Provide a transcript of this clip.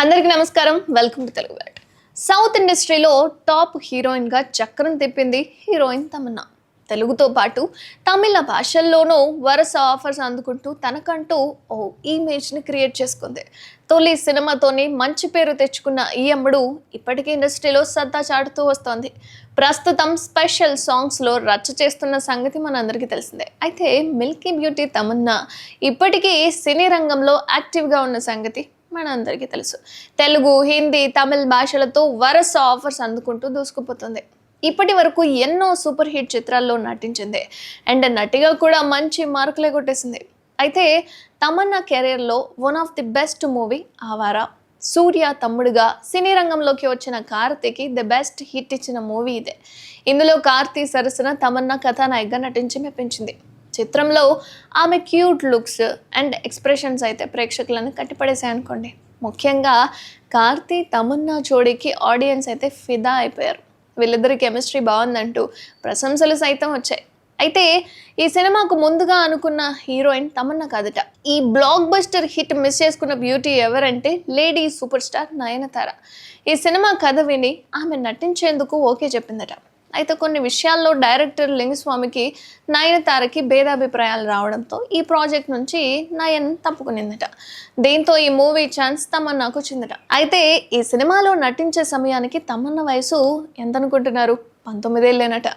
అందరికీ నమస్కారం. Welcome to Telugu వెల్ట్. సౌత్ ఇండస్ట్రీలో టాప్ హీరోయిన్గా చక్రం తిప్పింది హీరోయిన్ తమన్నా. తెలుగుతో పాటు తమిళ భాషల్లోనూ వరుస ఆఫర్స్ అందుకుంటూ తనకంటూ ఓ ఇమేజ్ని క్రియేట్ చేసుకుంది. తొలి సినిమాతోనే మంచి పేరు తెచ్చుకున్న ఈ అమ్మడు ఇప్పటికీ ఇండస్ట్రీలో సత్తా చాటుతూ వస్తోంది. ప్రస్తుతం స్పెషల్ సాంగ్స్లో రచ్చ చేస్తున్న సంగతి మనందరికీ తెలిసిందే. అయితే మిల్కీ బ్యూటీ తమన్నా ఇప్పటికీ సినీ రంగంలో యాక్టివ్గా ఉన్న సంగతి మనందరికీ తెలుసు. తెలుగు, హిందీ, తమిళ్ భాషలతో వరుస ఆఫర్స్ అందుకుంటూ దూసుకుపోతుంది. ఇప్పటి వరకు ఎన్నో సూపర్ హిట్ చిత్రాల్లో నటించింది అండ్ నటిగా కూడా మంచి మార్కులే కొట్టేసింది. అయితే తమన్నా కెరీర్లో one of the best movie Awara. Suriya తమ్ముడుగా సినీ రంగంలోకి వచ్చిన కార్తీకి ది బెస్ట్ హిట్ ఇచ్చిన మూవీ ఇదే. ఇందులో కార్తీ సరసన తమన్నా కథానాయికగా నటించి మెప్పించింది. చిత్రంలో ఆమె క్యూట్ లుక్స్ అండ్ ఎక్స్ప్రెషన్స్ అయితే ప్రేక్షకులను కట్టిపడేసాయి అనుకోండి. ముఖ్యంగా కార్తీ తమన్నా జోడీకి ఆడియన్స్ అయితే ఫిదా అయిపోయారు. వీళ్ళిద్దరి కెమిస్ట్రీ బాగుందంటూ ప్రశంసలు సైతం వచ్చాయి. అయితే ఈ సినిమాకు ముందుగా అనుకున్న హీరోయిన్ తమన్నా కాదట. ఈ బ్లాక్ బస్టర్ హిట్ మిస్ చేసుకున్న బ్యూటీ ఎవరంటే లేడీ సూపర్ స్టార్ నయనతార. ఈ సినిమా కథ విని ఆమె నటించేందుకు ఓకే చెప్పిందట. అయితే కొన్ని విషయాల్లో డైరెక్టర్ లింగస్వామికి నయనతారకి భేదాభిప్రాయాలు రావడంతో ఈ ప్రాజెక్ట్ నుంచి నయన్ తప్పుకునిందట. దీంతో ఈ మూవీ ఛాన్స్ తమన్నాకు వచ్చిందట. అయితే ఈ సినిమాలో నటించే సమయానికి తమన్నా వయసు ఎంత అనుకుంటున్నారు? 19 ఏళ్ళేనట.